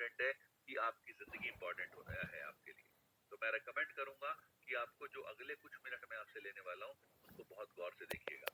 Important है कि आपकी जिंदगी इंपॉर्टेंट हो रहा है आपके लिए। तो मैं रेकमेंड करूंगा कि आपको जो अगले कुछ मिनट में आपसे लेने वाला हूं उसको बहुत गौर से देखिएगा।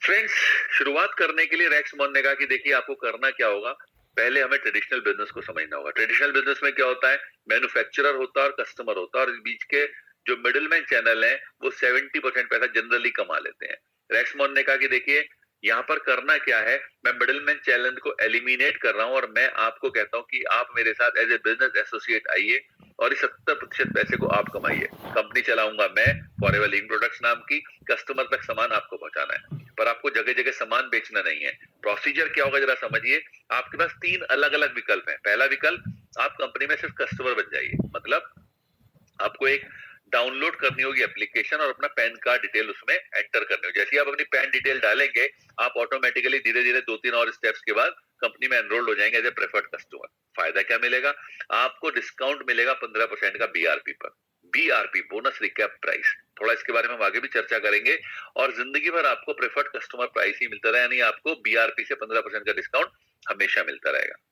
फ्रेंड्स, शुरुआत करने के लिए रेक्स मॉन ने कहा कि देखिए आपको करना क्या होगा, पहले हमें ट्रेडिशनल बिजनेस को समझना होगा। ट्रेडिशनल बिजनेस में क्या होता है, मैन्युफैक्चरर होता है और कस्टमर होता है, और इस बीच के जो मिडिलमैन चैनल है वो 70% पैसा जनरली कमा लेते हैं। रेक्स मॉन ने कहा कि देखिए यहाँ पर करना क्या है, मैं मिडिलमैन चैनल को एलिमिनेट कर रहा हूं और मैं आपको कहता हूं कि आप मेरे साथ एज ए बिजनेस एसोसिएट आइए और इस 70% पैसे को आप कमाइए। कंपनी चलाऊंगा मैं, फॉरएवर लिविंग प्रोडक्ट्स नाम की, कस्टमर तक सामान आपको पहुंचाना है, पर आपको जगह जगह सामान बेचना नहीं है। प्रोसीजर क्या होगा जरा समझिए। आपके पास 3 अलग अलग विकल्प है। पहला विकल्प, आप कंपनी में सिर्फ कस्टमर बन जाइए, मतलब आपको एक डाउनलोड करनी होगी एप्लीकेशन और अपना पैन कार्ड डिटेल उसमें एंटर करनी होगी। जैसे ही आप अपनी पैन डिटेल डालेंगे, आप ऑटोमेटिकली धीरे धीरे 2-3 और स्टेप्स के बाद कंपनी में एनरोल्ड हो जाएंगे एज ए प्रेफर्ड कस्टमर। फायदा क्या मिलेगा, आपको डिस्काउंट मिलेगा 15% का बीआरपी पर। बीआरपी, बोनस रिकैप प्राइस, थोड़ा इसके बारे में हम आगे भी चर्चा करेंगे। और जिंदगी भर आपको प्रेफर्ड कस्टमर प्राइस ही मिलता रहा, यानी आपको बीआरपी से 15% का डिस्काउंट हमेशा मिलता रहेगा।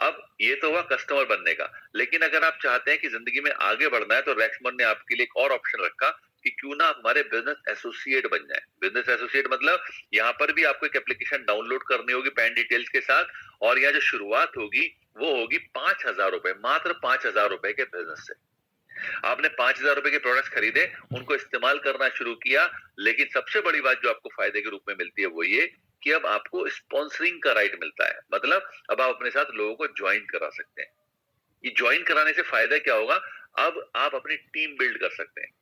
अब ये तो हुआ कस्टमर बनने का, लेकिन अगर आप चाहते हैं कि जिंदगी में आगे बढ़ना है तो रेक्समन ने आपके लिए एक और ऑप्शन रखा कि क्यों ना हमारे बिजनेस एसोसिएट बन जाए। बिजनेस एसोसिएट मतलब यहाँ पर भी आपको एक एप्लीकेशन डाउनलोड करनी होगी पैन डिटेल्स के साथ, और यहाँ जो शुरुआत होगी वो होगी 5,000 रुपए, मात्र 5,000 रुपए के बिजनेस से। आपने 5,000 रुपए के प्रोडक्ट्स खरीदे, उनको इस्तेमाल करना शुरू किया, लेकिन सबसे बड़ी बात जो आपको फायदे के रूप में मिलती है वो ये कि अब आपको स्पॉन्सरिंग का राइट मिलता है। मतलब अब आप अपने साथ लोगों को ज्वाइन करा सकते हैं। ये ज्वाइन कराने से फायदा क्या होगा, अब आप अपनी टीम बिल्ड कर सकते हैं।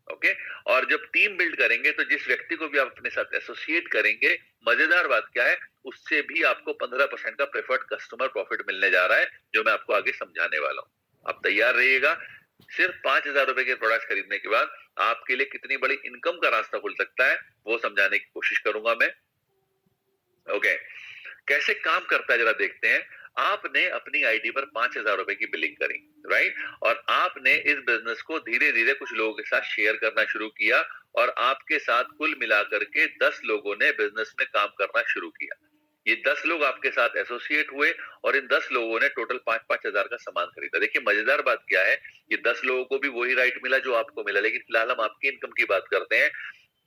ओके, और जब टीम बिल्ड करेंगे तो जिस व्यक्ति को भी आप अपने साथ एसोसिएट करेंगे, मजेदार बात क्या है, उससे भी आपको 15% का प्रेफर्ड कस्टमर प्रॉफिट मिलने जा रहा है, जो मैं आपको आगे समझाने वाला हूं। आप तैयार रहिएगा। सिर्फ 5,000 रुपए के प्रोडक्ट खरीदने के बाद आपके लिए कितनी बड़ी इनकम का रास्ता खुल सकता है वो समझाने की कोशिश करूंगा मैं। ओके, कैसे काम करता है जरा देखते हैं। आपने अपनी आईडी पर 5,000 रुपए की बिलिंग करी, राइट, और आपने इस बिजनेस को धीरे धीरे कुछ लोगों के साथ शेयर करना शुरू किया, और आपके साथ कुल मिलाकर के 10 लोगों ने बिजनेस में काम करना शुरू किया। ये 10 लोग आपके साथ एसोसिएट हुए और इन 10 लोगों ने टोटल 5-5 हजार का सामान खरीदा। देखिए मजेदार बात क्या है, ये 10 लोगों को भी वही राइट मिला जो आपको मिला, लेकिन फिलहाल हम आपकी इनकम की बात करते हैं।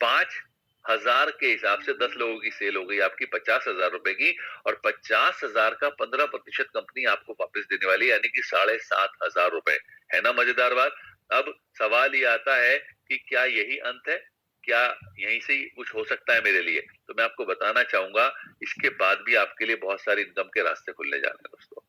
5,000 के हिसाब से 10 लोगों की सेल हो गई आपकी 50,000 रुपए की, और 50,000 का 15% कंपनी आपको वापस देने वाली, यानी कि 7,500 रुपए। है ना मजेदार बात। अब सवाल ये आता है कि क्या यही अंत है, क्या यहीं से ही कुछ हो सकता है मेरे लिए? तो मैं आपको बताना चाहूंगा, इसके बाद भी आपके लिए बहुत सारी इनकम के रास्ते खुलने जा रहे हैं दोस्तों।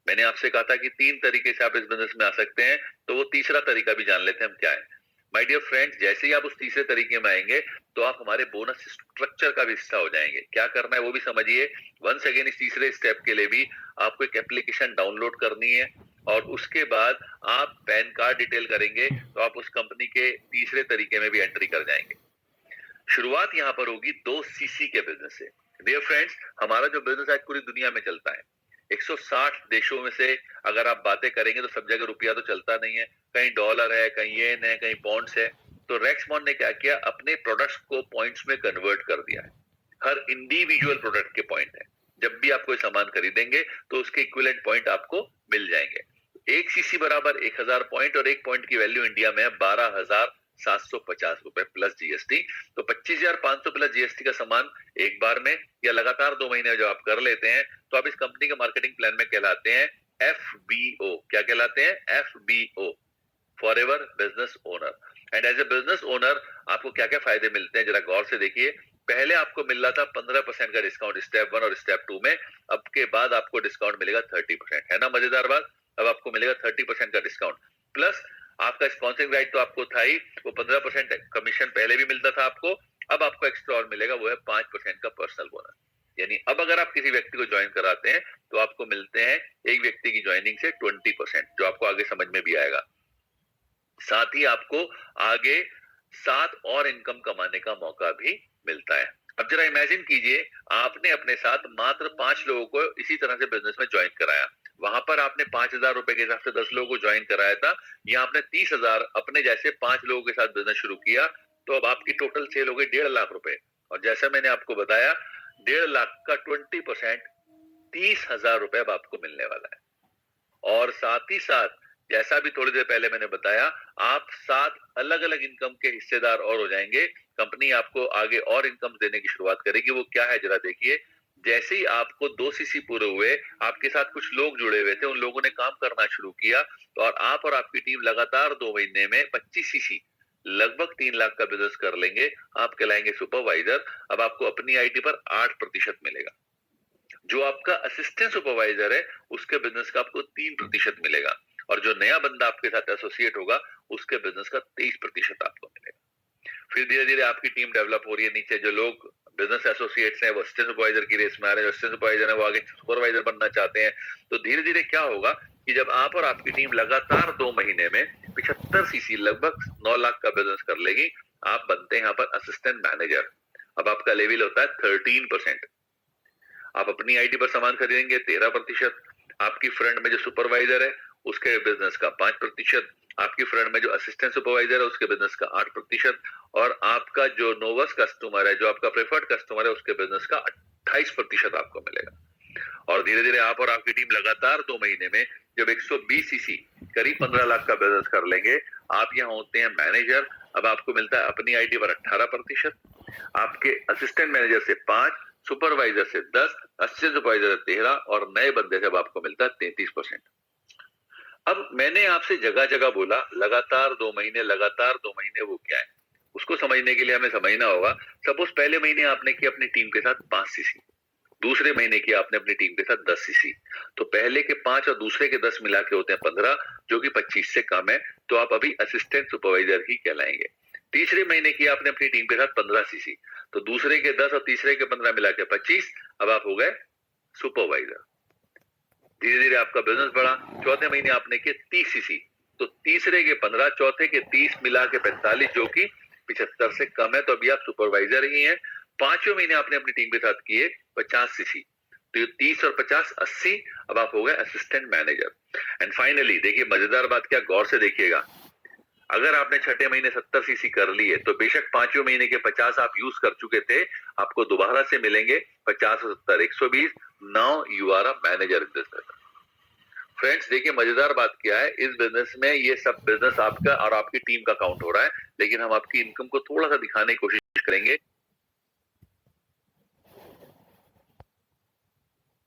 मैंने आपसे कहा था कि 3 तरीके से आप इस बिजनेस में आ सकते हैं, तो वो तीसरा तरीका भी जान लेते हैं हम क्या है। माय डियर फ्रेंड्स, जैसे ही आप उस तीसरे तरीके में आएंगे तो आप हमारे बोनस स्ट्रक्चर का भी हिस्सा हो जाएंगे। क्या करना है वो भी समझिए। वंस अगेन इस तीसरे स्टेप के लिए भी आपको एक एप्लीकेशन डाउनलोड करनी है, और उसके बाद आप पैन कार्ड डिटेल करेंगे तो आप उस कंपनी के तीसरे तरीके में भी एंट्री कर जाएंगे। शुरुआत यहाँ पर होगी 2 सीसी के बिजनेस से। डियर फ्रेंड्स, हमारा जो बिजनेस आज पूरी दुनिया में चलता है, 160 देशों में से अगर आप बातें करेंगे तो सब जगह रुपया तो चलता नहीं है, कहीं डॉलर है, कहीं येन है, कहीं पॉन्ड्स है। तो रेक्समॉन ने क्या किया, अपने प्रोडक्ट्स को पॉइंट्स में कन्वर्ट कर दिया है। हर इंडिविजुअल प्रोडक्ट के पॉइंट है। जब भी आप कोई सामान खरीदेंगे तो उसके इक्विवेलेंट पॉइंट आपको मिल जाएंगे। 1 सीसी बराबर 1,000 पॉइंट, और 1 पॉइंट की वैल्यू इंडिया में है 12,750 रुपए प्लस जीएसटी। तो 25,500 प्लस जीएसटी का सामान एक बार में या लगातार 2 महीने जब आप कर लेते हैं तो आप इस कंपनी के मार्केटिंग प्लान में कहलाते हैं FBO। क्या कहलाते हैं? FBO, forever business owner. And as a business owner आपको क्या क्या फायदे मिलते हैं जरा गौर से देखिए। पहले आपको मिल रहा था 15% का डिस्काउंट स्टेप 1 और स्टेप 2 में, अब के बाद आपको डिस्काउंट मिलेगा 30%। है ना मजेदार बात। अब आपको मिलेगा 30% का डिस्काउंट, प्लस आपका स्पॉन्सरिंग राइट तो आपको था ही, वो 15% कमीशन पहले भी मिलता था आपको, अब आपको एक्स्ट्रा और मिलेगा, वो है 5% का पर्सनल बोनस। यानी अब अगर आप किसी व्यक्ति को ज्वाइन कराते हैं तो आपको मिलते हैं एक व्यक्ति की ज्वाइनिंग से 20%, जो आपको आगे समझ में भी आएगा। साथ ही आपको आगे 7 और इनकम कमाने का मौका भी मिलता है। अब जरा इमेजिन कीजिए, आपने अपने साथ मात्र 5 लोगों को इसी तरह से बिजनेस में ज्वाइन कराया। वहां पर आपने 5,000 रुपए के हिसाब से 10 लोगों को ज्वाइन कराया था। यहाँ आपने 30,000 अपने जैसे 5 लोगों के साथ बिजनेस शुरू किया, तो अब आपकी टोटल सेल हो गई 1.5 लाख रुपए। और जैसा मैंने आपको बताया, 1.5 लाख का 20% 30,000 रुपए अब आपको मिलने वाला है। और साथ ही साथ जैसा भी थोड़ी देर पहले मैंने बताया, आप 7 अलग अलग इनकम के हिस्सेदार और हो जाएंगे। कंपनी आपको आगे और इनकम देने की शुरुआत करेगी। वो क्या है जरा देखिए। जैसे ही आपको 2 सीसी पूरे हुए, आपके साथ कुछ लोग जुड़े हुए थे, उन लोगों ने काम करना शुरू किया, तो और आप और आपकी टीम लगातार 2 महीने में 25 सीसी लगभग 3 लाख का बिजनेस कर लेंगे। आप कहलाएंगे सुपरवाइजर। अब आपको अपनी आईटी पर 8% मिलेगा। जो आपका असिस्टेंट सुपरवाइजर है उसके बिजनेस का आपको 3% मिलेगा। और जो नया बंदा आपके साथ एसोसिएट होगा उसके बिजनेस का 23% आपको मिलेगा। फिर धीरे धीरे आपकी टीम डेवलप हो रही है। नीचे जो लोग बिजनेस एसोसिएट्स हैं वो असिस्टेंट सुपरवाइजर की रेस में आ रहे हैं, असिस्टेंट सुपरवाइजर है वो आगे सुपरवाइजर बनना चाहते हैं। तो धीरे धीरे क्या होगा कि जब आप और आपकी टीम लगातार 2 महीने में 75 सीसी लगभग 9 लाख का बिजनेस कर लेगी, आप बनते हैं यहाँ पर असिस्टेंट मैनेजर। अब आपका लेवल होता है 13%। आप अपनी आईटी पर सामान खरीदेंगे 13%, आपकी फ्रंट में जो सुपरवाइजर है उसके बिजनेस का 5%, आपकी फ्रंट में जो असिस्टेंट सुपरवाइजर है उसके बिजनेस का 8%, और आपका जो नोवस कस्टमर है, जो आपका प्रेफर्ड कस्टमर है, उसके बिजनेस का 28% आपको मिलेगा। और धीरे धीरे आप और आपकी टीम लगातार 2 महीने में जब 120 सीसी करीब 15 लाख का बिजनेस कर लेंगे, आप यहाँ होते हैं मैनेजर। अब आपको मिलता है अपनी आईटी पर 18%, आपके असिस्टेंट मैनेजर से 5, सुपरवाइजर से 10, असिस्टेंट सुपरवाइजर से 13, और नए बंदे से आपको मिलता है 33%। अब मैंने आपसे जगह जगह बोला लगातार 2 महीने, लगातार 2 महीने, वो क्या है उसको समझने के लिए हमें समझना होगा। सपोज पहले महीने आपने किया अपनी टीम के साथ 5 सीसी, दूसरे महीने किया आपने अपनी टीम के साथ 10 सीसी, तो पहले के 5 और दूसरे के 10 मिला के होते हैं 15, जो कि 25 से कम है, तो आप अभी असिस्टेंट सुपरवाइजर ही कहलाएंगे। तीसरे महीने किया आपने अपनी टीम के साथ 15 सीसी, तो दूसरे के 10 और तीसरे के 15 मिला के 25, अब आप हो गए सुपरवाइजर। धीरे धीरे आपका बिजनेस बढ़ा। चौथे महीने आपने किए 30 सीसी, तो तीसरे के 15, चौथे के 30 मिला के 45, जो कि 75 से कम है, तो अभी आप सुपरवाइजर ही हैं। पांचवें महीने आपने अपनी टीम के साथ किए 50 सीसी, तो ये 30 और 50 80, अब आप हो गए असिस्टेंट मैनेजर। एंड फाइनली देखिए मजेदार बात क्या, गौर से देखिएगा, अगर आपने छठे महीने 70 सीसी कर ली है, तो बेशक पांचवें महीने के 50 आप यूज कर चुके थे, आपको दोबारा से मिलेंगे 50 और 70 120। Now you are a manager in this business. Friends देखिए मजेदार बात क्या है, इस बिजनेस में ये सब बिजनेस आपका और आपकी टीम का काउंट हो रहा है, लेकिन हम आपकी इनकम को थोड़ा सा दिखाने की कोशिश करेंगे।